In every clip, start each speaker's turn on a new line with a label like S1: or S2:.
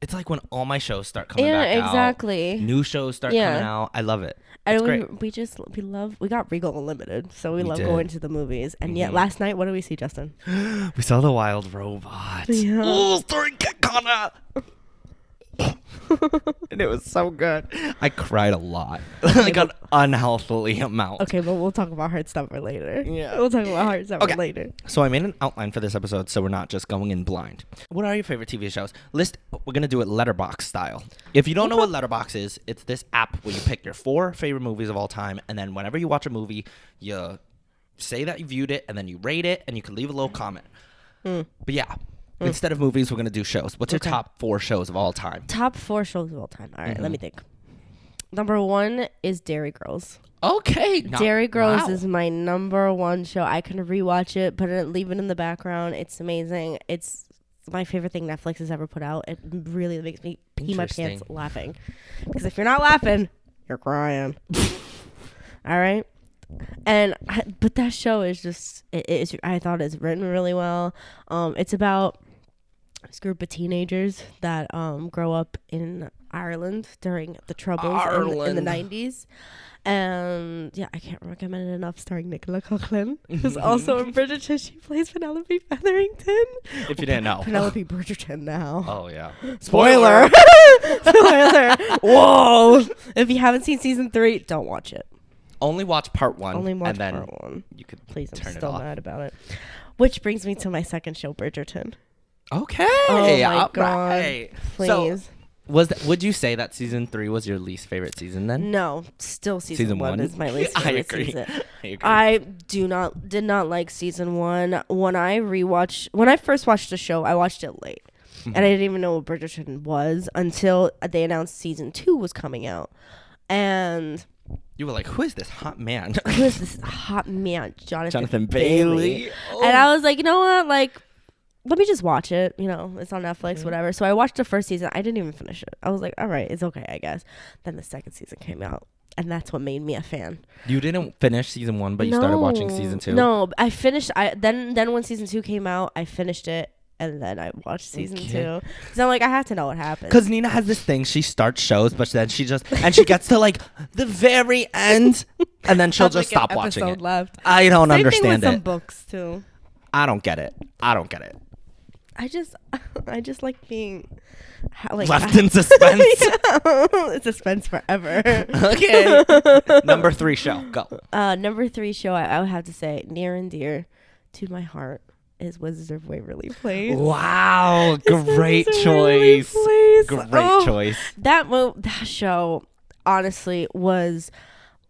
S1: It's like when all my shows start coming
S2: Yeah,
S1: back out.
S2: exactly.
S1: New shows start coming out. I love it. It's
S2: And
S1: great.
S2: we got Regal Unlimited, so we love
S1: did.
S2: going to the movies. And yet last night, what did we see, Justin?
S1: We saw The Wild Robot.
S2: Yeah.
S1: Oh, starring Kit Connor. And it was so good. I cried a lot. Like an unhealthily amount.
S2: Okay, but we'll talk about hard stuff for later.
S1: Yeah.
S2: We'll talk about hard stuff for later.
S1: So I made an outline for this episode so we're not just going in blind. What are your favorite TV shows? We're going to do it letterbox style. If you don't know what letterbox is, it's this app where you pick your 4 favorite movies of all time, and then whenever you watch a movie, you say that you viewed it, and then you rate it, and you can leave a little comment. But yeah, instead of movies, we're going to do shows. What's your top 4 shows of all time?
S2: Top 4 shows of all time. All right, let me think. Number 1 is Dairy Girls.
S1: Okay.
S2: Dairy Girls is my number 1 show. I can rewatch it, leave it in the background. It's amazing. It's my favorite thing Netflix has ever put out. It really makes me pee my pants laughing. Because if you're not laughing, you're crying. All right? But that show is just, I thought it's written really well. It's about this group of teenagers that grow up in Ireland during the Troubles in the 90s. And yeah, I can't recommend it enough. Starring Nicola Coughlan, who's also in Bridgerton. She plays Penelope Featherington.
S1: If you didn't know.
S2: Penelope Bridgerton now.
S1: Oh, yeah.
S2: Spoiler. Spoiler. Whoa. If you haven't seen season 3, don't watch it.
S1: Only watch part 1.
S2: Only watch
S1: and then
S2: part 1.
S1: You could
S2: Please, I'm
S1: turn it
S2: still
S1: off.
S2: mad about it. Which brings me to my second show, Bridgerton.
S1: Okay.
S2: Oh my God.
S1: Right.
S2: Please.
S1: So, would you say that season 3 was your least favorite season then?
S2: No, still season 1 is my least
S1: I
S2: favorite
S1: agree.
S2: season.
S1: I agree.
S2: I did not like season 1. When I first watched the show, I watched it late. And I didn't even know what Bridgerton was until they announced season 2 was coming out. And
S1: you were like, who is this hot man?
S2: who is this hot man?
S1: Jonathan Bailey. Oh.
S2: And I was like, you know what? Like, let me just watch it. You know, it's on Netflix, whatever. So I watched the first season. I didn't even finish it. I was like, all right, it's okay, I guess. Then the second season came out. And that's what made me a fan.
S1: You didn't finish season 1, but you started watching season 2?
S2: No, I finished. Then when season 2 came out, I finished it. And then I watched season 2. Because I'm like, I have to know what happened.
S1: Because Nina has this thing. She starts shows, but then she gets to like the very end. And then she'll just stop watching it.
S2: Left.
S1: I don't
S2: Same
S1: understand
S2: thing with
S1: it.
S2: some books, too.
S1: I don't get it.
S2: I just like being like
S1: left in suspense.
S2: It's suspense forever.
S1: Okay. Number 3 show. Go.
S2: Number 3 show I would have to say near and dear to my heart is Wizards of Waverly Place.
S1: Wow. Great choice. Great choice.
S2: That show honestly was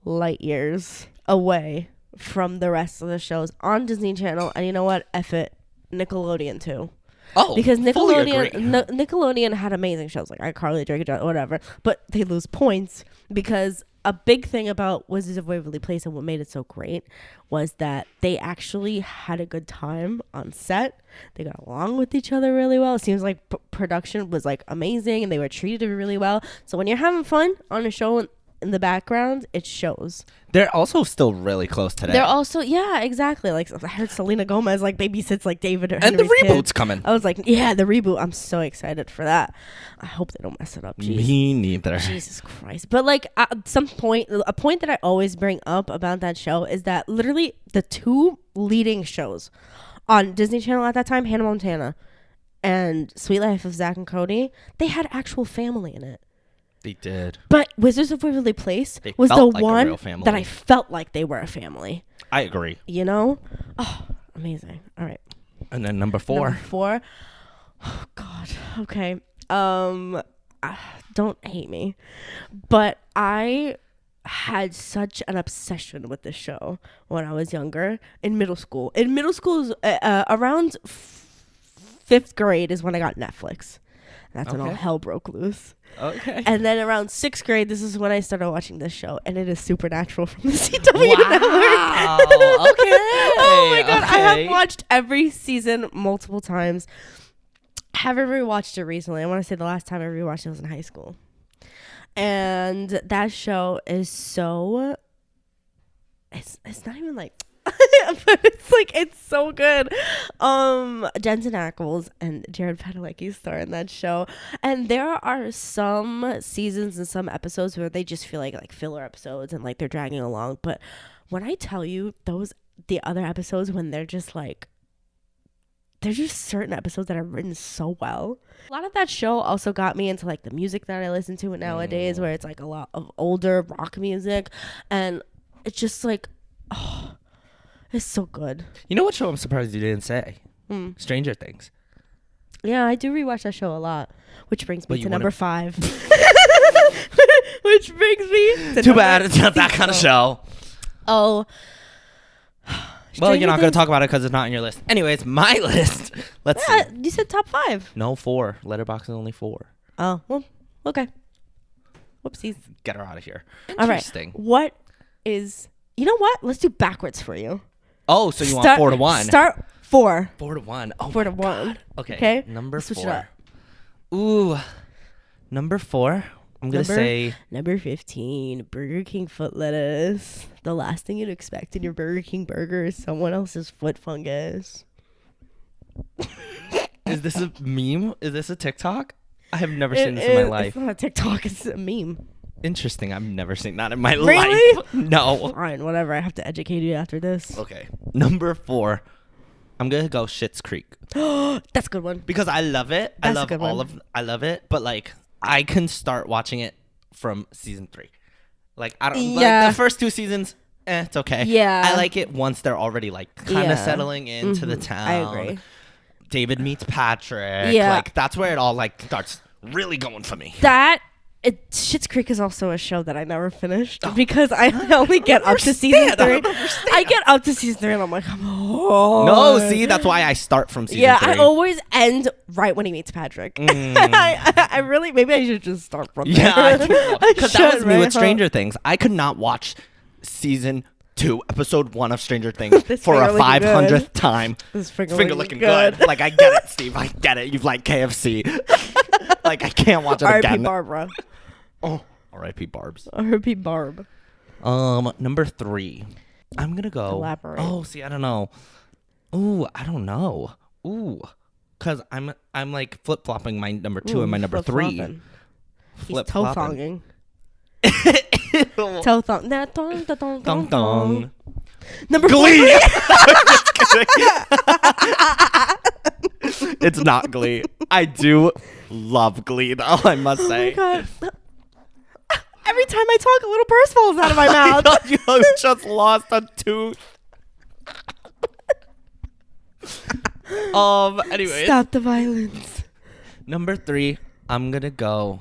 S2: light years away from the rest of the shows on Disney Channel. And you know what? F it. Nickelodeon too.
S1: Oh,
S2: because
S1: fully agree.
S2: Nickelodeon had amazing shows like iCarly, Drake and Josh, whatever, but they lose points because a big thing about Wizards of Waverly Place and what made it so great was that they actually had a good time on set. They got along with each other really well. It seems like production was like amazing and they were treated really well. So when you're having fun on a show in the background, it shows.
S1: They're also still really close today.
S2: They're also, yeah, exactly. Like I heard Selena Gomez like babysits like David
S1: and the reboot's coming.
S2: I was like, yeah, the reboot. I'm so excited for that. I hope they don't mess it up. Jeez.
S1: Me neither.
S2: Jesus Christ. But like at some point, a point that I always bring up about that show is that literally the 2 leading shows on Disney Channel at that time, Hannah Montana and Sweet Life of Zack and Cody, they had actual family in it.
S1: They did.
S2: But Wizards of Waverly Place was the
S1: like
S2: one that I felt like they were a family.
S1: I agree.
S2: You know? Oh, amazing. All right.
S1: And then number 4.
S2: Number 4. Oh, God. Okay. Don't hate me. But I had such an obsession with this show when I was younger in middle school. In middle school, around 5th grade is when I got Netflix. That's when all hell broke loose.
S1: Okay.
S2: And then around 6th grade, this is when I started watching this show, and it is Supernatural from the CW network.
S1: Okay.
S2: Oh my God. I have watched every season multiple times. I haven't rewatched it recently. I want to say the last time I rewatched it was in high school. And that show is so... It's not even like... But it's like it's so good. Jensen Ackles and Jared Padalecki star in that show, and there are some seasons and some episodes where they just feel like filler episodes and like they're dragging along. But when I tell you the other episodes when they're just like, there's just certain episodes that are written so well. A lot of that show also got me into like the music that I listen to nowadays, where it's like a lot of older rock music, and it's just like, oh, it's so good.
S1: You know what show I'm surprised you didn't say? Stranger Things.
S2: Yeah, I do rewatch that show a lot, which brings me to number 5. Which brings me to
S1: Too bad it's not that kind of show.
S2: Oh.
S1: Well, you're not going to talk about it because it's not on your list. Anyways, my list. Let's see.
S2: You said top 5.
S1: No, 4. Letterboxd is only 4.
S2: Oh, well, okay. Whoopsies.
S1: Get her out of here.
S2: All right.
S1: Interesting.
S2: What is... You know what? Let's do backwards for you.
S1: Oh, so you want 4 to 1.
S2: Start 4.
S1: 4 to 1. Oh,
S2: 4 to 1.
S1: God. Okay. Number
S2: Switch
S1: 4. Ooh. Number 4. I'm going to say...
S2: Number 15. Burger King foot lettuce. The last thing you'd expect in your Burger King burger is someone else's foot fungus.
S1: Is this a meme? Is this a TikTok? I have never seen this in my life.
S2: It's not a TikTok. It's a meme.
S1: Interesting. I've never seen that in my
S2: Really?
S1: life. No.
S2: Fine, whatever. I have to educate you after this.
S1: Okay. Number 4. I'm going to go Schitt's Creek.
S2: That's a good one.
S1: Because I love it.
S2: That's a good one.
S1: I love it. But like, I can start watching it from season 3. Like, I don't...
S2: Yeah.
S1: Like, the first 2 seasons, it's okay.
S2: Yeah.
S1: I like it once they're already like kind of settling into the town.
S2: I agree.
S1: David meets Patrick.
S2: Yeah.
S1: Like, that's where it all like starts really going for me.
S2: Schitt's Creek is also a show that I never finished because I only get up to season 3. I get up to season 3 and I'm like, oh.
S1: No, see, that's why I start from season 3.
S2: Yeah, I always end right when he meets Patrick. I really, maybe I should just start from there.
S1: Yeah, I think so. Because that was me with
S2: right?
S1: Stranger Things. I could not watch season 2, episode 1 of Stranger Things
S2: This
S1: for a
S2: finger looking
S1: 500th
S2: good.
S1: time.
S2: This
S1: Finger
S2: finger
S1: looking good. Like, I get it, Steve. I get it. You've liked KFC. Like, I can't watch it
S2: R.I.P.
S1: again.
S2: Barbara.
S1: Oh, R.I.P. Barbs.
S2: R.I.P. Barb.
S1: Number 3. I'm gonna go.
S2: Elaborate.
S1: Oh, see, I don't know. Ooh, I don't know. Ooh, cause I'm like flip flopping my number 2 and my number 3.
S2: He's toe-thonging. Toe-thong. Dong,
S1: Dong dong.
S2: Number
S1: Glee.
S2: 4.
S1: It's not Glee. I do love Glee, though, I must say.
S2: Oh my God. Every time I talk, a little purse falls out of my
S1: I
S2: mouth.
S1: thought you just lost a tooth. Anyways.
S2: Stop the violence.
S1: Number 3, I'm gonna go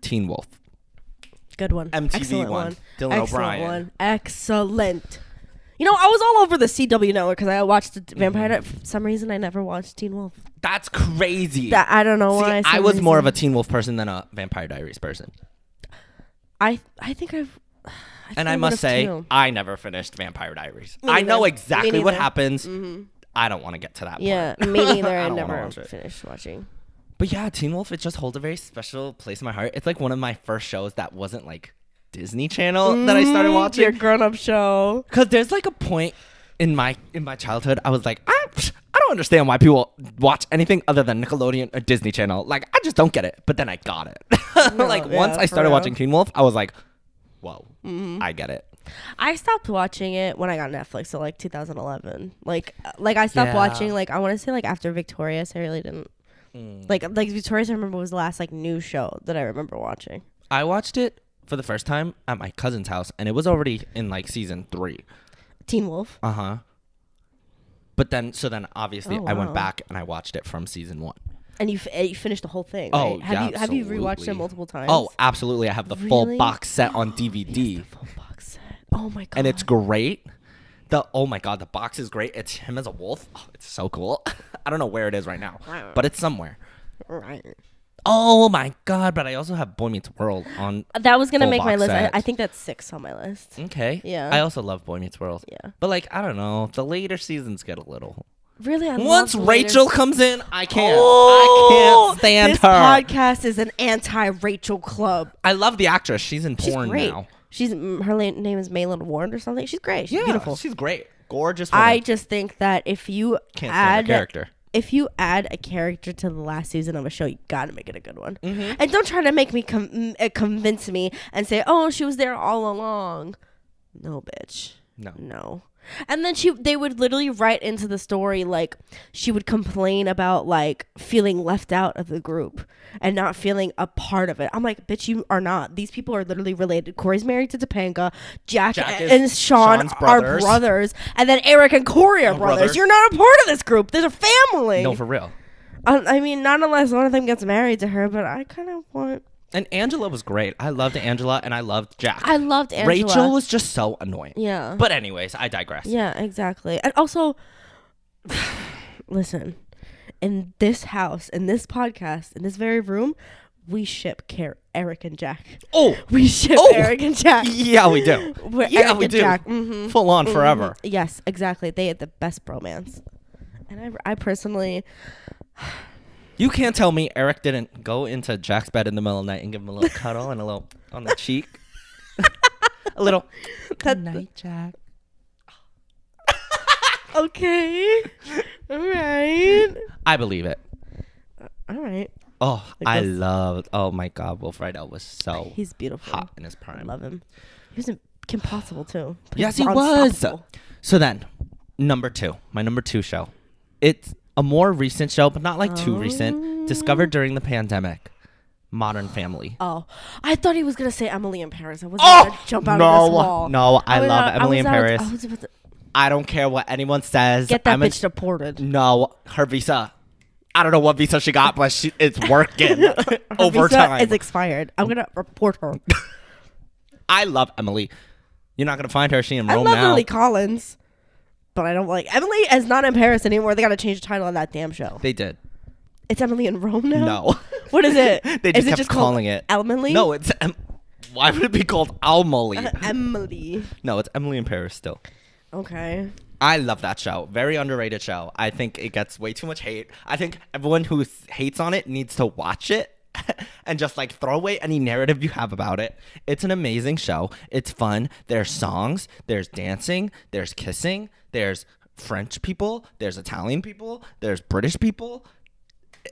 S1: Teen Wolf.
S2: Good one.
S1: MTV
S2: Excellent
S1: one. Dylan
S2: Excellent
S1: O'Brien.
S2: one. Excellent. You know, I was all over the CW network because I watched the Vampire Diaries. For some reason, I never watched Teen Wolf.
S1: That's crazy.
S2: I don't know why.
S1: I was more of a Teen Wolf person than a Vampire Diaries person.
S2: I think I've...
S1: And I must say, I never finished Vampire Diaries.
S2: Me
S1: I know
S2: neither.
S1: exactly
S2: Me
S1: what
S2: neither.
S1: happens.
S2: Mm-hmm.
S1: I don't want to get to that
S2: Yeah,
S1: part.
S2: me neither. I
S1: don't wanna
S2: never
S1: watch it.
S2: finished watching.
S1: But yeah, Teen Wolf, it just holds a very special place in my heart. It's like one of my first shows that wasn't like Disney Channel that I started watching.
S2: Your grown-up show.
S1: Because there's like a point in my childhood, I was like, I don't understand why people watch anything other than Nickelodeon or Disney Channel. Like, I just don't get it. But then I got it. Like, once I started watching Teen Wolf, I was like, whoa, I get it.
S2: I stopped watching it when I got Netflix, so like 2011. Like I stopped watching, like, I want to say like after Victorious. I really didn't. Like Victorious, I remember, was the last like new show that I remember watching.
S1: I watched it for the first time at my cousin's house, and it was already in like season 3.
S2: Teen Wolf.
S1: But then obviously I went
S2: wow.
S1: back and I watched it from season 1.
S2: And you finished the whole thing.
S1: Oh,
S2: right?
S1: yeah,
S2: Have you rewatched it
S1: absolutely.
S2: multiple times?
S1: Oh, absolutely. I have the full box set on DVD.
S2: Yes, the full box set. Oh my God.
S1: And it's great. Oh my God, the box is great. It's him as a wolf. Oh, it's so cool. I don't know where it is right now, but it's somewhere.
S2: Right.
S1: Oh my God, but I also have Boy Meets World on.
S2: That was going to
S1: full
S2: make my
S1: box
S2: list.
S1: set.
S2: I think that's 6 on my list.
S1: Okay.
S2: Yeah.
S1: I also love Boy Meets World.
S2: Yeah.
S1: But like, I don't know. The later seasons get a little.
S2: Really?
S1: Once Rachel comes in, I can't.
S2: Oh,
S1: I can't stand
S2: this
S1: her.
S2: podcast is an anti-Rachel club.
S1: I love the actress. She's in porn
S2: great.
S1: now.
S2: She's her name is Maylin Ward or something. She's great. She's
S1: Yeah,
S2: beautiful.
S1: she's great. Gorgeous woman.
S2: I just think that if you
S1: Can't stand her character.
S2: if you add a character to the last season of a show, you gotta make it a good one. And don't try to make me convince me and say, "Oh, she was there all along." No, bitch. No. And then they would literally write into the story like she would complain about like feeling left out of the group and not feeling a part of it. I'm like, bitch, you are not. These people are literally related. Corey's married to Topanga. Jack and Sean are brothers. And then Eric and Corey are brothers. You're not a part of this group. There's a family.
S1: No, for real.
S2: I mean, not unless one of them gets married to her, but I kind of want...
S1: And Angela was great. I loved Angela and I loved Jack.
S2: I loved Angela.
S1: Rachel was just so annoying.
S2: Yeah.
S1: But anyways, I digress.
S2: Yeah, exactly. And also, listen, in this house, in this podcast, in this very room, we ship Eric and Jack.
S1: Oh.
S2: We ship Eric and Jack.
S1: Yeah, we do.
S2: Eric
S1: we do.
S2: Jack.
S1: Full on forever.
S2: Yes, exactly. They had the best bromance. And I personally...
S1: You can't tell me Eric didn't go into Jack's bed in the middle of the night and give him a little cuddle and a little on the cheek. A little good night, Jack.
S2: Okay. All right.
S1: I believe it.
S2: All right.
S1: Oh, oh my God, Will Friedle was so
S2: he's beautiful.
S1: Hot in his prime.
S2: I love him. He was in Kim Possible too.
S1: Yes, he was. So then, number 2, my number 2 show. It's a more recent show, but not like too recent. Discovered during the pandemic. Modern Family.
S2: Oh, I thought he was gonna say Emily in Paris. I wasn't gonna jump out of this wall.
S1: No, I love Emily in Paris.
S2: I
S1: I don't care what anyone says.
S2: Get that bitch deported.
S1: No, her visa. I don't know what visa she got, but it's working over
S2: visa
S1: time.
S2: It's expired. I'm gonna report her.
S1: I love Emily. You're not gonna find her. She in
S2: Rome
S1: now.
S2: I love Lily Collins. But I don't like Emily is not in Paris anymore. They got to change the title on that damn show.
S1: They did.
S2: It's Emily in Rome now?
S1: No.
S2: What is it?
S1: They just kept calling it
S2: Emily?
S1: No, it's why would it be called Emily?
S2: Emily.
S1: No, it's Emily in Paris still.
S2: Okay.
S1: I love that show. Very underrated show. I think it gets way too much hate. I think everyone who hates on it needs to watch it and just like throw away any narrative you have about it. It's an amazing show. It's fun. There's songs, there's dancing, there's kissing, there's French people, there's Italian people, there's British people.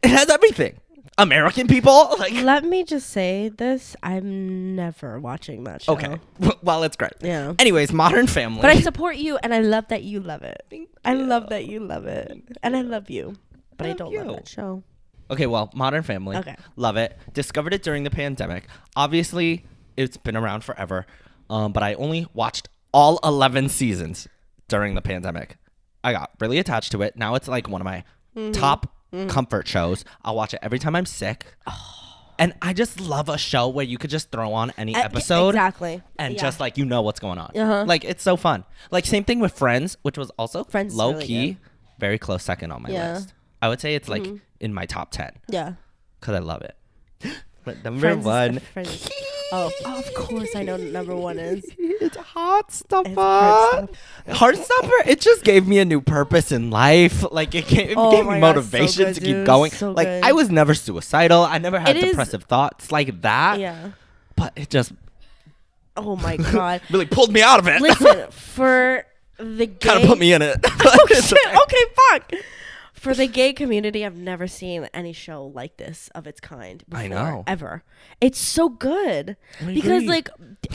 S1: It has everything. American people. Like,
S2: let me just say this: I'm never watching that show.
S1: Okay. Well, it's great.
S2: Yeah.
S1: Anyways, Modern Family.
S2: But I support you, and I love that you love it. I love that you love it, and I love you. But I don't love that show.
S1: Okay, well, Modern Family.
S2: Okay.
S1: Love it. Discovered it during the pandemic. Obviously, it's been around forever. But I only watched all 11 seasons during the pandemic. I got really attached to it. Now it's like one of my top comfort shows. I'll watch it every time I'm sick. And I just love a show where you could just throw on any episode.
S2: Exactly.
S1: And just like, you know what's going on.
S2: Uh-huh.
S1: Like, it's so fun. Like, same thing with Friends, which was also low
S2: really
S1: key.
S2: good.
S1: Very close second on my list. I would say it's like in my top 10.
S2: Yeah.
S1: Because I love it. But number one.
S2: Oh, of course I know what number one is.
S1: It's Heartstopper. Heartstopper, it just gave me a new purpose in life. Like, it gave me motivation to keep going. Like, I was never suicidal. I never had depressive thoughts like that.
S2: Yeah.
S1: But it just...
S2: Oh, my God.
S1: really pulled me out of it.
S2: Listen, for the gay...
S1: Kind of put me in it.
S2: Oh, shit. Okay, fuck. For the gay community, I've never seen any show like this of its kind before.
S1: I know.
S2: Ever. It's so good. Because,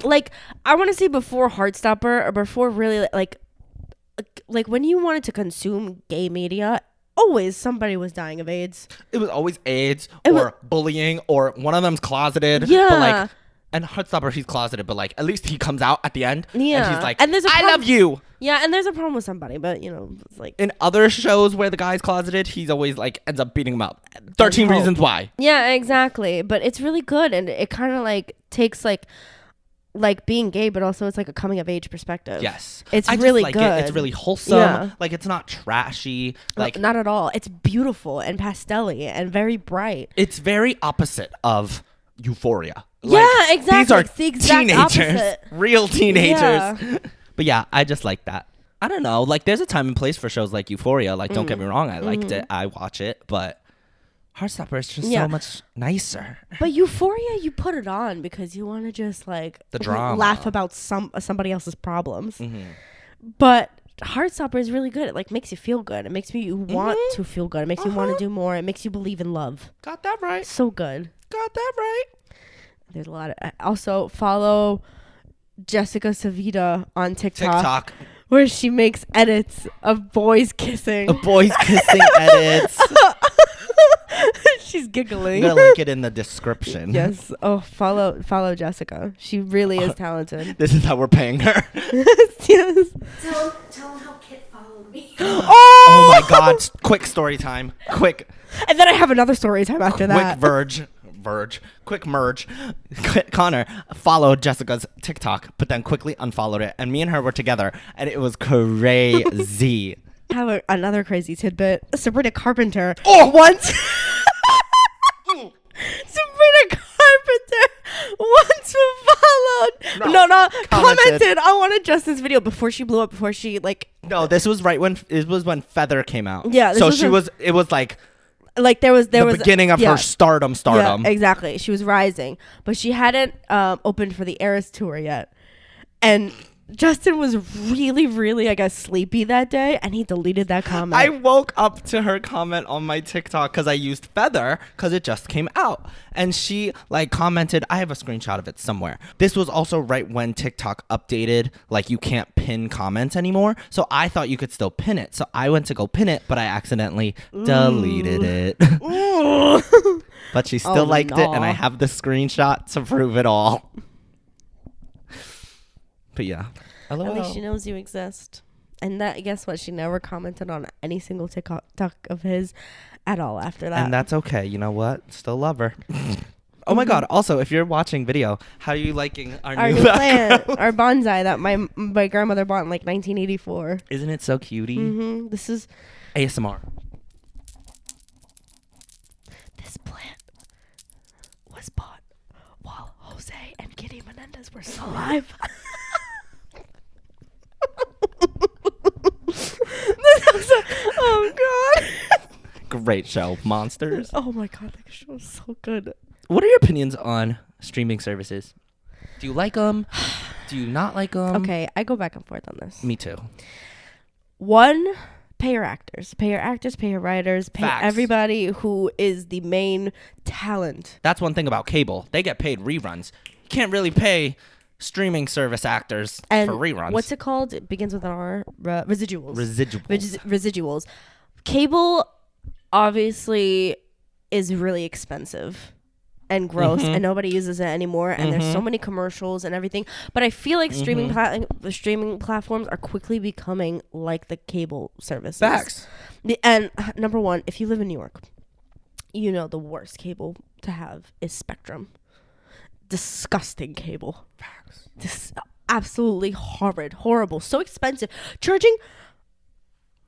S2: like I want to say before Heartstopper or before really, like when you wanted to consume gay media, always somebody was dying of AIDS.
S1: It was always AIDS or bullying or one of them's closeted.
S2: Yeah.
S1: But like, and Heartstopper, he's closeted, but like at least he comes out at the end.
S2: Yeah.
S1: And he's like,
S2: and
S1: I love you.
S2: Yeah, and there's a problem with somebody, but you know, it's like
S1: in other shows where the guy's closeted, he's always like ends up beating him up. 13 Reasons Why.
S2: Yeah, exactly. But it's really good, and it kind of like takes like being gay, but also it's like a coming of age perspective.
S1: Yes,
S2: it's really
S1: like
S2: good.
S1: It's really wholesome. Yeah. Like it's not trashy. Like
S2: not at all. It's beautiful and pastel-y and very bright.
S1: It's very opposite of Euphoria.
S2: Like, yeah, exactly.
S1: These are
S2: the exact
S1: teenagers,
S2: opposite.
S1: Real teenagers.
S2: Yeah.
S1: But yeah, I just like that. I don't know. Like, there's a time and place for shows like Euphoria. Like, don't get me wrong. I liked it. I watch it. But Heartstopper is just
S2: Yeah.
S1: so much nicer.
S2: But Euphoria, you put it on because you want to just like
S1: The drama.
S2: laugh about somebody else's problems.
S1: Mm-hmm.
S2: But Heartstopper is really good. It like makes you feel good. It makes you want
S1: Mhm.
S2: to feel good. It makes you want to do more. It makes you believe in love.
S1: Got that right.
S2: So good.
S1: Got that right.
S2: There's a lot of. I also follow Jessica Savita on TikTok, where she makes edits of boys kissing.
S1: A boys kissing edits.
S2: She's
S1: I'm
S2: giggling.
S1: gonna link it in the description.
S2: Yes. Oh, follow Jessica. She really is talented.
S1: This is how we're paying her.
S2: Yes.
S3: Tell him how Kit followed me.
S1: Oh my God! Quick story time. Quick
S2: And then I have another story time after that.
S1: quick merge. Connor followed Jessica's TikTok, but then quickly unfollowed it, and me and her were together, and it was crazy.
S2: I have another crazy tidbit. Sabrina Carpenter.
S1: Oh!
S2: Once. Sabrina Carpenter once followed. No, commented on one of Justin's video before she blew up. Before she like.
S1: No, this was right when it was when Feather came out.
S2: Yeah.
S1: So she was. It was like
S2: there was
S1: the beginning of her stardom.
S2: Yeah, exactly. She was rising, but she hadn't opened for the Eras tour yet, and Justin was really, really, I guess, sleepy that day, and he deleted that comment.
S1: I woke up to her comment on my TikTok because I used Feather because it just came out. And she like commented, I have a screenshot of it somewhere. This was also right when TikTok updated, like you can't pin comments anymore. So I thought you could still pin it. So I went to go pin it, but I accidentally deleted it. But she still liked it, and I have the screenshot to prove it all. But yeah.
S2: At least she knows you exist. And that, guess what? She never commented on any single TikTok of his at all after that.
S1: And that's okay. You know what? Still love her. Oh my God. Also, if you're watching video, how are you liking our new
S2: plant, our bonsai that my grandmother bought in like 1984.
S1: Isn't it so cutie?
S2: Mm-hmm. This is
S1: ASMR.
S2: This plant was bought while Jose and Kitty Menendez were still alive. Oh God.
S1: Great show. Monsters.
S2: Oh my God, that show is so good.
S1: What are your opinions on streaming services? Do you like them? Do you not like them?
S2: Okay, I go back and forth on this.
S1: Me too.
S2: One, pay your actors, pay your writers, pay
S1: Facts.
S2: everybody who is the main talent.
S1: That's one thing about cable. They get paid reruns. You can't really pay streaming service actors
S2: And
S1: for reruns.
S2: what's it called? It begins with an R. Residuals.
S1: Residuals.
S2: Residuals. Cable obviously is really expensive and gross, and nobody uses it anymore. And there's so many commercials and everything. But I feel like the streaming platforms are quickly becoming like the cable services.
S1: Facts.
S2: And number one, if you live in New York, you know the worst cable to have is Spectrum. Disgusting cable.
S1: Facts.
S2: This absolutely horrible, so expensive. Charging.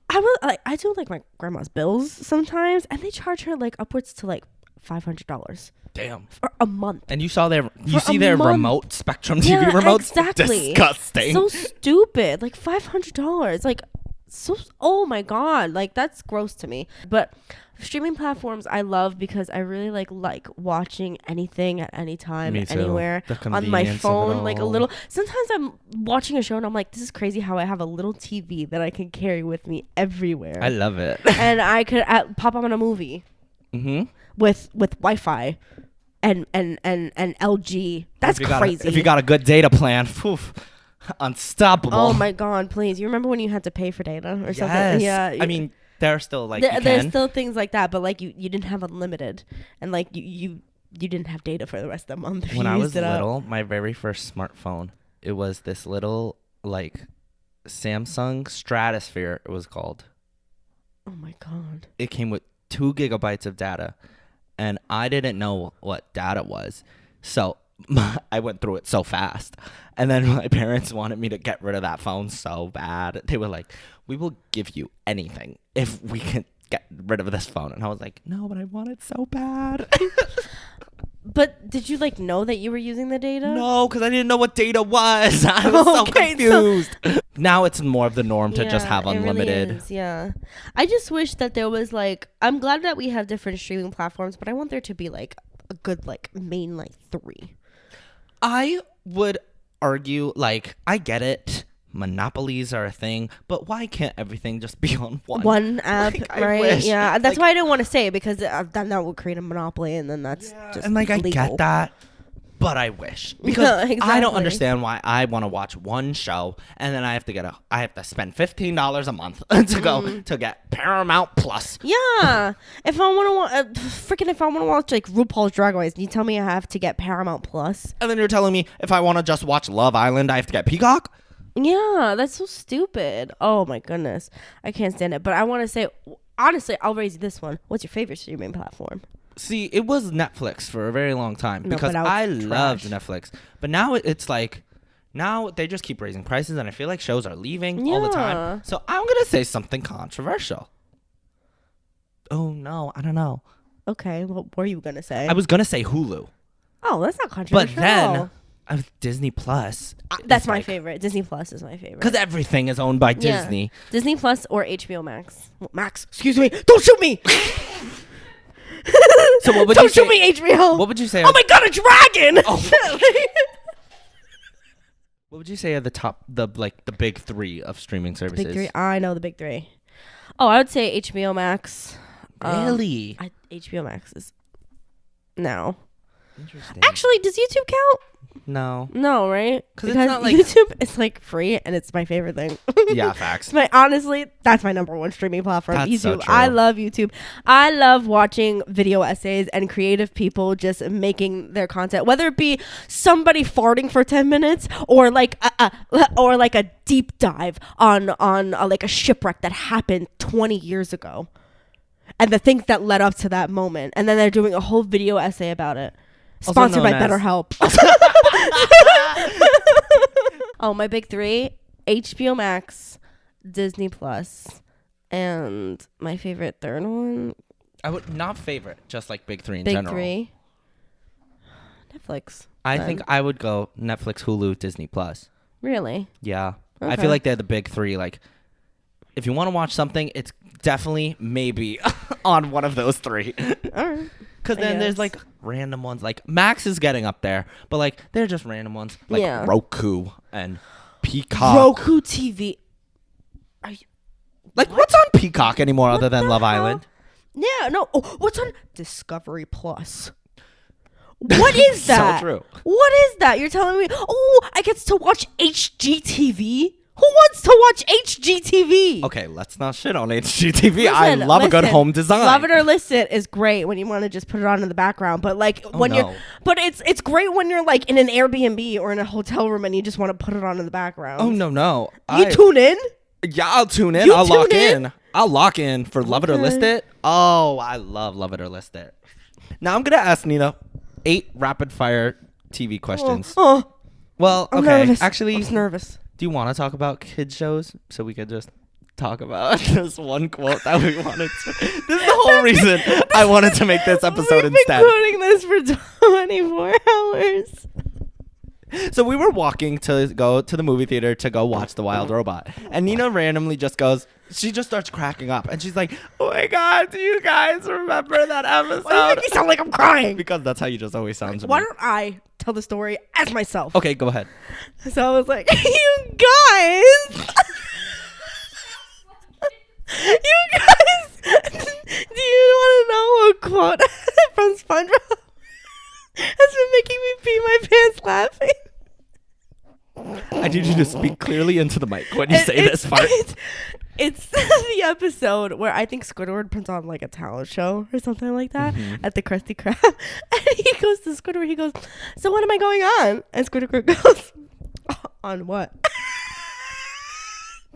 S2: I do like my grandma's bills sometimes, and they charge her like upwards to like $500
S1: Damn.
S2: for a month.
S1: And you saw their
S2: month.
S1: remote Spectrum TV remotes?
S2: Exactly.
S1: Disgusting.
S2: So stupid. Like $500. Like so. Oh my God. Like that's gross to me. But streaming platforms I love because I really like watching anything at any time,
S1: Me too.
S2: anywhere
S1: The
S2: on my
S1: convenience of it
S2: phone. Like a
S1: all.
S2: little. Sometimes I'm watching a show and I'm like, this is crazy how I have a little TV that I can carry with me everywhere.
S1: I love it.
S2: And I could pop on a movie with Wi-Fi and LG. That's crazy.
S1: If you got a good data plan, poof, unstoppable.
S2: Oh my God, please. You remember when you had to pay for data or something?
S1: Yes.
S2: Yeah.
S1: I mean, there are still like
S2: there's still things like that, but like you didn't have unlimited, and like you didn't have data for the rest of the month. If
S1: when
S2: you
S1: I
S2: used
S1: was
S2: it up.
S1: little, my very first smartphone, it was this little like Samsung Stratosphere. It was called.
S2: Oh my God.
S1: It came with 2 gigabytes of data, and I didn't know what data was, so I went through it so fast. And then my parents wanted me to get rid of that phone so bad. They were like, we will give you anything if we can get rid of this phone. And I was like, no, but I want it so bad.
S2: But did you like know that you were using the data?
S1: No, because I didn't know what data was. I was so confused. Now it's more of the norm to just have unlimited.
S2: It really is, yeah. I just wish that there was like, I'm glad that we have different streaming platforms, but I want there to be like a good like main like 3.
S1: I would argue, like, I get it. Monopolies are a thing, but why can't everything just be on
S2: one app?
S1: Like,
S2: right?
S1: wish.
S2: Yeah, that's
S1: Like,
S2: why I didn't want to say it, because then that would create a monopoly, and then that's just
S1: and like
S2: illegal.
S1: I get that, but I wish, because
S2: Yeah,
S1: I don't
S2: exactly.
S1: understand why I want to watch one show and then I have to spend $15 a month to go to get Paramount Plus.
S2: Yeah, if I want to watch like RuPaul's Drag Race, you tell me I have to get Paramount Plus.
S1: And then you're telling me if I want to just watch Love Island, I have to get Peacock.
S2: Yeah, that's so stupid. Oh my goodness, I can't stand it. But I want to say, honestly, I'll raise this one. What's your favorite streaming platform?
S1: See, it was Netflix for a very long time,
S2: No,
S1: because
S2: but now
S1: I
S2: it's
S1: loved
S2: trash.
S1: Netflix. But now it's like, now they just keep raising prices, and I feel like shows are leaving all the
S2: Yeah.
S1: time. So I'm going to say something controversial. Oh, no, I don't know.
S2: Okay, what were you gonna say?
S1: I was going to say Hulu.
S2: Oh, that's not controversial.
S1: But then Disney Plus.
S2: That's my favorite. Disney Plus is my favorite.
S1: Because everything is owned by
S2: Yeah.
S1: Disney.
S2: Disney Plus or HBO Max. Well, Max, excuse me. Don't shoot me.
S1: So what would
S2: Don't
S1: you say?
S2: shoot me, HBO.
S1: What would you say?
S2: Oh my god, a dragon!
S1: What would you say are the big 3 of streaming services?
S2: Big 3. I know the big 3. Oh, I would say HBO Max.
S1: Really?
S2: HBO Max is no.
S1: Interesting.
S2: Actually, does YouTube count?
S1: No.
S2: No, right?
S1: 'Cause it's not like-
S2: YouTube is like free, and it's my favorite thing.
S1: Yeah, facts.
S2: Honestly, that's my number one streaming platform.
S1: That's
S2: YouTube.
S1: so true.
S2: I love YouTube. I love watching video essays and creative people just making their content, whether it be somebody farting for 10 minutes or like a deep dive on like a shipwreck that happened 20 years ago, and the things that led up to that moment, and then they're doing a whole video essay about it.
S1: Also
S2: Sponsored by
S1: known as-
S2: BetterHelp. Oh, my big 3: HBO Max, Disney Plus, and my favorite third one,
S1: I would not favorite, just like big 3 in
S2: big
S1: general.
S2: 3, Netflix.
S1: I
S2: then.
S1: think I would go Netflix, Hulu, Disney Plus.
S2: Really?
S1: Yeah. I
S2: Okay.
S1: feel like they're the big 3. Like, if you want to watch something, it's definitely maybe on one of those 3.
S2: All right.
S1: Because
S2: I
S1: then there's
S2: guess.
S1: like random ones. Like Max is getting up there, but like they're just random ones. Like
S2: Yeah.
S1: Roku and Peacock.
S2: Roku TV. Are you?
S1: Like what's on Peacock anymore other than
S2: the
S1: Love
S2: hell?
S1: Island?
S2: Yeah. No. Oh, what's on Discovery Plus? What is
S1: So
S2: that?
S1: true.
S2: What is that? You're telling me? Oh, I get to watch HGTV. Who wants to watch HGTV?
S1: Okay, let's not shit on HGTV. I love a good
S2: listen.
S1: home design.
S2: Love it or list it is great when you want to just put it on in the background. But like when
S1: no.
S2: it's great when you're like in an Airbnb or in a hotel room and you just want to put it on in the background.
S1: Oh no.
S2: You tune in?
S1: Yeah, I'll tune in.
S2: You
S1: I'll
S2: tune
S1: lock
S2: in?
S1: in. I'll lock in for Love It or List
S2: Okay.
S1: It. Oh, I love It or List It. Now I'm gonna ask Nina 8 rapid fire TV questions.
S2: Oh,
S1: Well,
S2: I'm
S1: okay.
S2: nervous.
S1: Actually,
S2: I'm just nervous.
S1: do you want to talk about kid shows so we could just talk about this one quote that we wanted to? This is the whole reason I wanted to make this episode
S2: We've
S1: instead.
S2: been quoting this for 24 hours.
S1: So we were walking to go to the movie theater to go watch The Wild Robot. And Nina randomly just goes, she just starts cracking up. And she's like, oh my God, do you guys remember that episode?
S2: Why do you make me sound like I'm crying?
S1: Because that's how you just always sound to
S2: Why
S1: me.
S2: don't I tell the story as myself?
S1: Okay, go ahead.
S2: So I was like, you guys. You guys. Do you want to know a quote from SpongeBob has been making me pee my pants laughing?
S1: I need you to speak clearly into the mic when you say this part.
S2: It's the episode where I think Squidward puts on like a talent show or something like that at the Krusty Krab. And he goes to Squidward, he goes, so what am I going on? And Squidward goes, on what?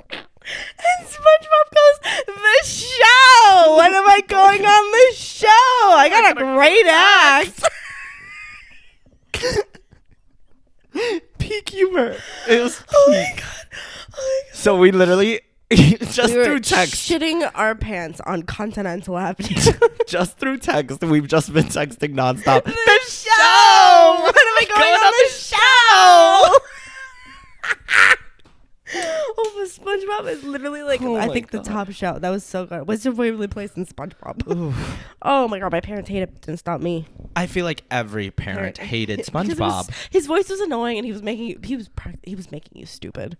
S2: And SpongeBob goes, the show! When am I going on the show? I got a great act.
S1: Peak humor. It was peak.
S2: Oh my god.
S1: So we literally Just
S2: We were
S1: through text.
S2: shitting our pants on Continental Avenue.
S1: Just through text. We've just been texting nonstop.
S2: The show! When am I going on the show? Oh, but SpongeBob is literally like,
S1: Oh
S2: I
S1: my
S2: think
S1: God.
S2: the top show. That was so good. What's your favorite place in SpongeBob? Oh my God, my parents hate it. Didn't stop me.
S1: I feel like every parent hated
S2: Because it
S1: SpongeBob.
S2: his voice was annoying, and he was making you stupid.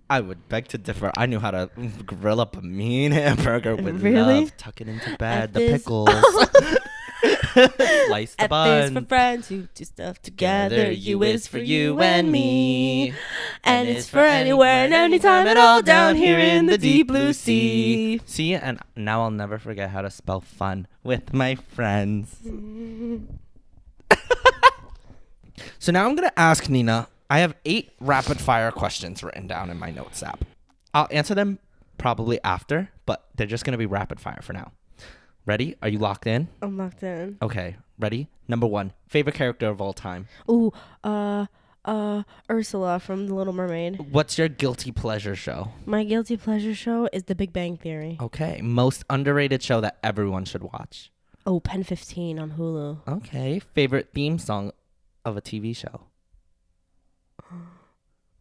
S1: I would beg to differ. I knew how to grill up a mean hamburger with
S2: Really?
S1: love. Tuck it into bed. The
S2: this-
S1: pickles. Slice the
S2: F
S1: bun.
S2: is for friends who do stuff together. U is for you and me. And it's for anywhere and anytime at all down here in the deep blue sea.
S1: See, and now I'll never forget how to spell fun with my friends. So now I'm going to ask Nina. I have 8 rapid fire questions written down in my notes app. I'll answer them probably after, but they're just going to be rapid fire for now. Ready? Are you locked in?
S2: I'm locked in.
S1: Okay. Ready? Number 1. Favorite character of all time.
S2: Ooh, Ursula from The Little Mermaid.
S1: What's your guilty pleasure show?
S2: My guilty pleasure show is The Big Bang Theory.
S1: Okay. Most underrated show that everyone should watch.
S2: Oh, Pen 15 on Hulu.
S1: Okay. Favorite theme song of a TV show.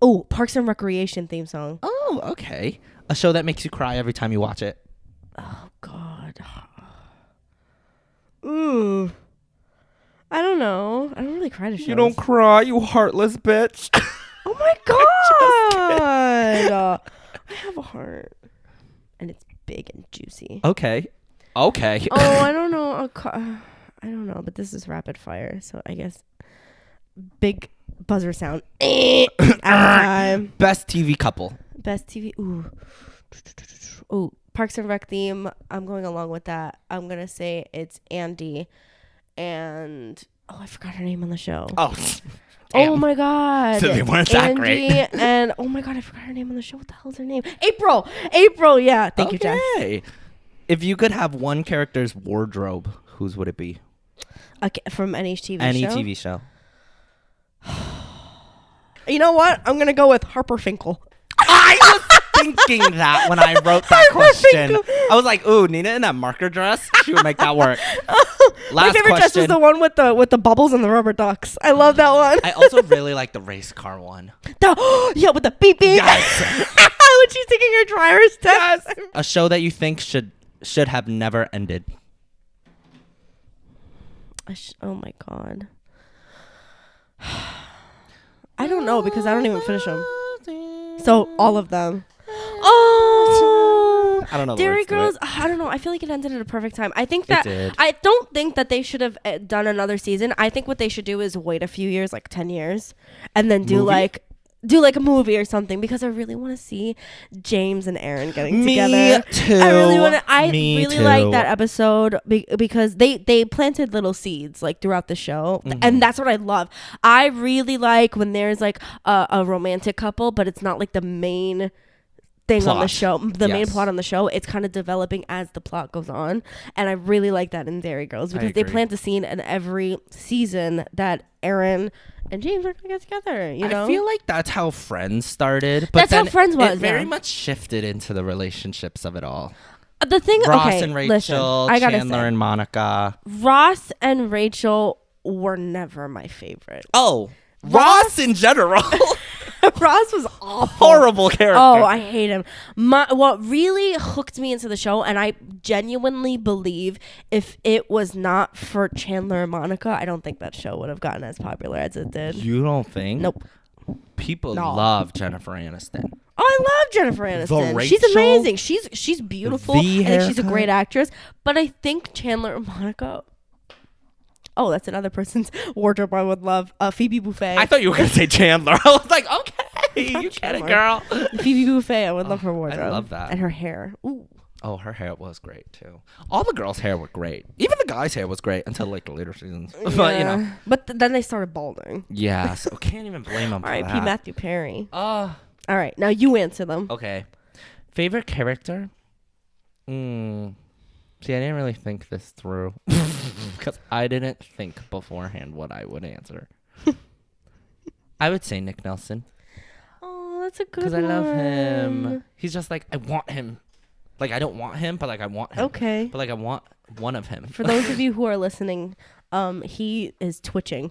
S2: Oh, Parks and Recreation theme song.
S1: Oh, okay. A show that makes you cry every time you watch it.
S2: Oh, God. Ooh. I don't know. I don't really cry to shows.
S1: cry, you heartless bitch.
S2: Oh my God. I have a heart. And it's big and juicy.
S1: Okay. Okay.
S2: Oh, I don't know. I don't know, but this is rapid fire, so I guess big buzzer sound. Out of time.
S1: Best TV couple.
S2: Best TV. Ooh. Ooh. Parks and Rec theme. I'm going along with that. I'm gonna say it's Andy, and I forgot her name on the show.
S1: Oh.
S2: Oh
S1: Damn.
S2: my God.
S1: So they weren't that
S2: Andy,
S1: great.
S2: And oh my God, I forgot her name on the show. What the hell's her name? April. April. Yeah. Thank you, Jess.
S1: Okay. If you could have one character's wardrobe, whose would it be?
S2: Okay, from any TV
S1: Any
S2: show.
S1: TV show.
S2: You know what? I'm gonna go with Harper Finkel.
S1: I was thinking that when I wrote that question. I was like, ooh, Nina in that marker dress, she would make that work.
S2: My favorite dress was the one with the bubbles and the rubber ducks. I love that one.
S1: I also really like the race car one.
S2: Yeah, with the beep beep.
S1: Yes.
S2: When she's taking her driver's test.
S1: A show that you think should have never ended.
S2: Oh my God. I don't know because I don't even finish them. So all of them. Oh,
S1: I don't know the
S2: Dairy
S1: words to
S2: Girls.
S1: it.
S2: I don't know. I feel like it ended at a perfect time. I think that
S1: did.
S2: I don't think that they should have done another season. I think what they should do is wait a few years, like 10 years, and then do
S1: Movie?
S2: like a movie or something because I really want to see James and Aaron getting
S1: Me
S2: together.
S1: too.
S2: I really want to. I
S1: Me
S2: really
S1: too.
S2: like that episode because they planted little seeds like throughout the show, and that's what I love. I really like when there's like a romantic couple, but it's not like the main thing on the
S1: Plot.
S2: show, the main
S1: Yes.
S2: plot on the show. It's kind of developing as the plot goes on, and I really like that in Dairy Girls because they
S1: agree.
S2: plant a scene in every season that Aaron and James are gonna get together. You know,
S1: I feel like that's how Friends started. But
S2: That's how
S1: then
S2: Friends was,
S1: It very
S2: yeah.
S1: much shifted into the relationships of it all.
S2: the thing.
S1: Ross
S2: okay,
S1: and Rachel,
S2: listen, I gotta
S1: Chandler
S2: say,
S1: and Monica.
S2: Ross and Rachel were never my favorite.
S1: Oh, Ross in general.
S2: Ross was awful.
S1: Horrible character.
S2: Oh, I hate him. What really hooked me into the show, and I genuinely believe if it was not for Chandler and Monica, I don't think that show would have gotten as popular as it did.
S1: You don't think?
S2: Nope.
S1: People
S2: No.
S1: love Jennifer Aniston.
S2: Oh, I love Jennifer Aniston. She's
S1: Rachel,
S2: amazing. She's beautiful. I
S1: the
S2: think she's a
S1: haircut.
S2: great actress. But I think Chandler and Monica. Oh, that's another person's wardrobe I would love. Phoebe Buffay.
S1: I thought you were going to say Chandler. I was like, okay, you get it, girl.
S2: Phoebe Buffay. I would love her wardrobe.
S1: love that.
S2: And her hair. Ooh.
S1: Oh, her hair was great, too. All the girls' hair were great. Even the guys' hair was great until, like, the later seasons. But, you know.
S2: Yeah. But then they started balding.
S1: Yeah, so can't even blame them for
S2: R.I.P.
S1: that.
S2: Matthew Perry.
S1: Oh.
S2: All right, now you answer them.
S1: Okay. Favorite character? See, I didn't really think this through. Because I didn't think beforehand what I would answer. I would say Nick Nelson.
S2: Oh, that's a good
S1: because I
S2: one.
S1: love him. He's just like, I want him. Like, I don't want him, but like I want him.
S2: Okay.
S1: But like I want one of him.
S2: For those of you who are listening, he is twitching.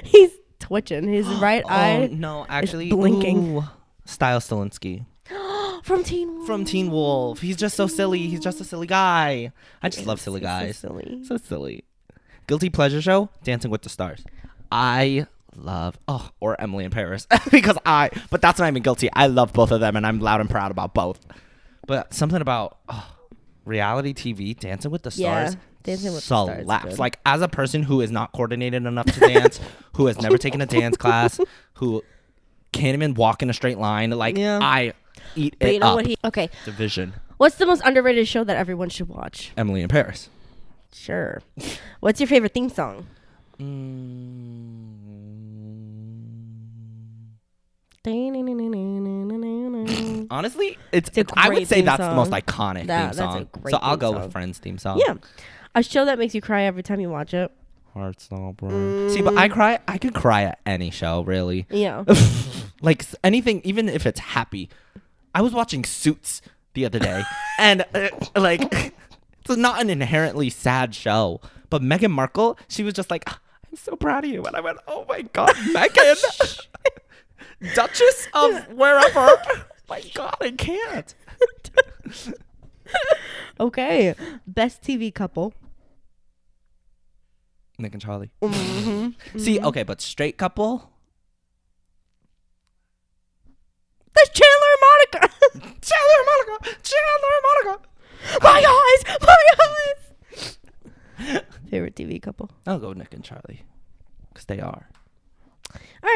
S2: He's twitching. His right eye
S1: no, actually,
S2: blinking.
S1: ooh, Style Stilinski
S2: from Teen Wolf.
S1: from Teen Wolf. He's just so silly. He's just a silly guy. I just love silly
S2: He's
S1: guys.
S2: So silly.
S1: So silly. Guilty pleasure show, Dancing with the Stars. I love, or Emily in Paris. But that's not even guilty. I love both of them and I'm loud and proud about both. But something about reality TV, Dancing with the Stars,
S2: Dancing with the Stars.
S1: Slaps. Like, as a person who is not coordinated enough to dance, who has never taken a dance class, who can't even walk in a straight line, like, I eat
S2: But
S1: it
S2: you know
S1: up.
S2: what okay.
S1: Division.
S2: What's the most underrated show that everyone should watch?
S1: Emily in Paris.
S2: Sure. What's your favorite theme song?
S1: Honestly,
S2: a
S1: I would
S2: great
S1: say
S2: theme
S1: that's the most
S2: song.
S1: iconic theme
S2: That's a
S1: song.
S2: great
S1: So I'll
S2: theme
S1: go
S2: song.
S1: with Friends theme song.
S2: Yeah. A show that makes you cry every time you watch it.
S1: Heartstopper. See, but I could cry at any show, really.
S2: Yeah.
S1: Like anything, even if it's happy. I was watching Suits the other day, and like, it's not an inherently sad show. But Meghan Markle, she was just like, I'm so proud of you. And I went, oh my God, Meghan. Duchess of wherever. My God, I can't.
S2: Okay. Best TV couple.
S1: Nick and Charlie.
S2: Mm-hmm.
S1: See, okay, but straight couple?
S2: That's Chandler and Monica.
S1: Chandler and Monica.
S2: My eyes. Favorite TV couple.
S1: I'll go Nick and Charlie. Because they are.
S2: All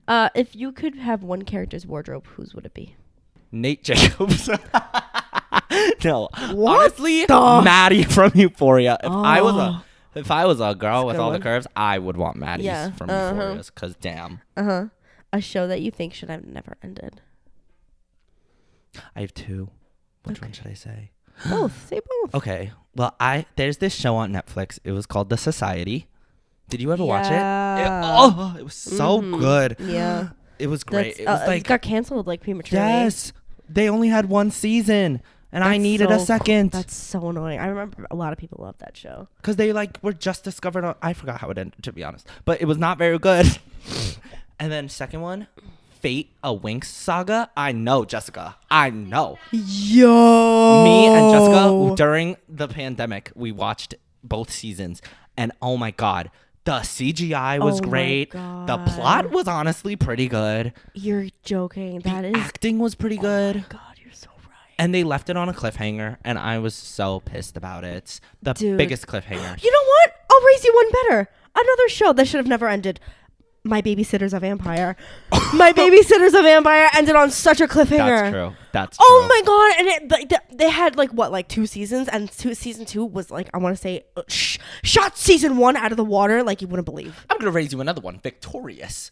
S2: right. If you could have one character's wardrobe, whose would it be?
S1: Nate Jacobs. No.
S2: What
S1: Honestly,
S2: the-
S1: Maddie from Euphoria. If I was a girl
S2: That's a
S1: with
S2: good
S1: all the
S2: one.
S1: curves, I would want Maddie's
S2: Yeah.
S1: from Euphoria's. Because damn.
S2: A show that you think should have never ended.
S1: I have two. Which one should I say?
S2: Both. Say both.
S1: Okay. Well, there's this show on Netflix. It was called The Society. Did you ever watch it? It was so good.
S2: Yeah.
S1: It was great.
S2: That's,
S1: It was
S2: it
S1: like,
S2: got canceled like prematurely.
S1: yes, they only had one season, and I
S2: That's
S1: needed a
S2: so
S1: second
S2: That's so annoying. I remember a lot of people loved that show.
S1: because they like were just discovered. I forgot how it ended, to be honest, but it was not very good. And then second one, Fate, a Winx saga. I know, Jessica. I know.
S2: Yo.
S1: Me and Jessica during the pandemic, we watched both seasons, and oh my God. The CGI was
S2: Oh my
S1: great.
S2: God.
S1: The plot was honestly pretty good.
S2: You're joking.
S1: The
S2: That is.
S1: acting was pretty good.
S2: Oh my God, you're so right.
S1: And they left it on a cliffhanger, and I was so pissed about it. The
S2: Dude.
S1: biggest cliffhanger.
S2: You know what? I'll raise you one better. Another show that should have never ended. My Babysitter's a Vampire. My Babysitter's a Vampire ended on such a cliffhanger.
S1: That's true. That's true.
S2: Oh my God. And they had like 2 seasons, and season 2 was like, I want to say, shot season 1 out of the water like you wouldn't believe.
S1: I'm going to raise you another one. Victorious.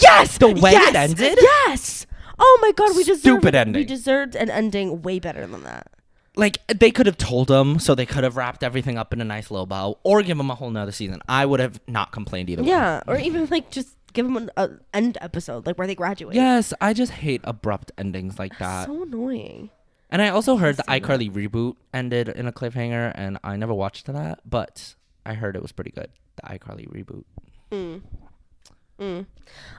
S2: Yes!
S1: The way it ended?
S2: Yes! Oh my God, we
S1: Stupid ending.
S2: We deserved an ending way better than that.
S1: Like, they could have told them, so they could have wrapped everything up in a nice little bow, or give them a whole nother season. I would have not complained either way.
S2: Yeah, or even like just give them an end episode, like where they graduate.
S1: Yes, I just hate abrupt endings like that.
S2: So annoying.
S1: And I also heard the iCarly reboot ended in a cliffhanger, and I never watched that, but I heard it was pretty good, the iCarly reboot.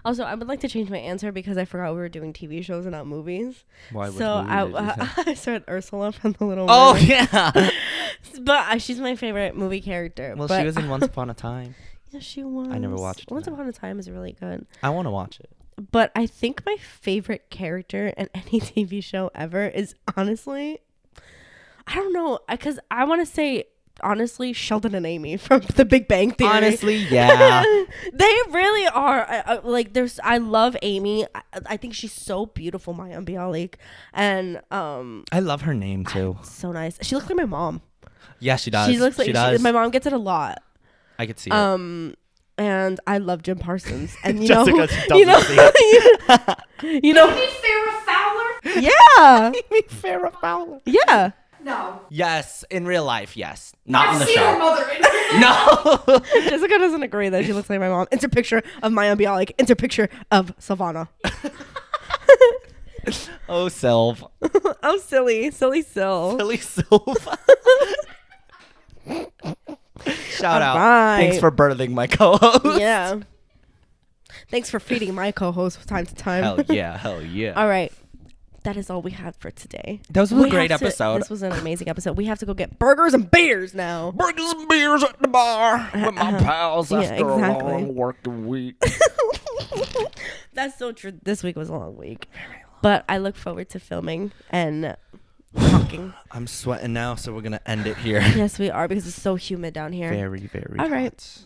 S2: Also, I would like to change my answer because I forgot we were doing TV shows and not movies.
S1: Why?
S2: So I said Ursula from The Little
S1: Oh,
S2: Mermaid.
S1: yeah.
S2: But she's my favorite movie character.
S1: Well,
S2: but,
S1: she was in Once Upon a Time.
S2: Yeah, she was.
S1: I never watched
S2: Once
S1: that.
S2: Upon a Time is really good.
S1: I want to watch it.
S2: But I think my favorite character in any TV show ever is honestly, I don't know, because I want to say, honestly, Sheldon and Amy from The Big Bang Theory.
S1: Honestly, yeah.
S2: They really are. I love Amy. I think she's so beautiful, Mayim Bialik. And
S1: I love her name, too.
S2: so nice. She looks like my mom.
S1: Yeah, she does.
S2: She looks like
S1: she does.
S2: my mom gets it a lot.
S1: I could see it.
S2: And I love Jim Parsons. And
S1: Jessica doesn't see
S2: you know,
S3: Farrah Fowler?
S2: yeah,
S1: Amy Farrah Fowler.
S2: yeah.
S3: No.
S1: Yes, in real life, yes. Not in
S3: I've
S1: the
S3: seen her
S1: show.
S3: mother in it.
S1: No.
S2: Jessica doesn't agree that she looks like my mom. Insert picture of Maya Bialik. Insert picture of Savannah.
S1: Oh, Sylv.
S2: Oh, silly Sil.
S1: Silly Sylv. Shout out.
S2: Alright.
S1: Thanks for birthing my co-host.
S2: Yeah. Thanks for feeding my co-host from time to time.
S1: Hell yeah. Hell yeah.
S2: All right. That is all we had for today.
S1: That was a
S2: We
S1: great
S2: have to-
S1: episode.
S2: This was an amazing episode. We have to go get burgers and beers now.
S1: Burgers and beers at the bar with my pals
S2: Yeah,
S1: after a
S2: exactly.
S1: long working week.
S2: That's so true. This week was a long week. But I look forward to filming and talking.
S1: I'm sweating now, so we're going to end it here.
S2: Yes, we are, because it's so humid down here.
S1: Very, very
S2: All right.
S1: hot.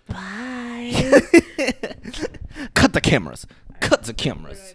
S2: Bye.
S1: Cut the cameras. Cut the cameras.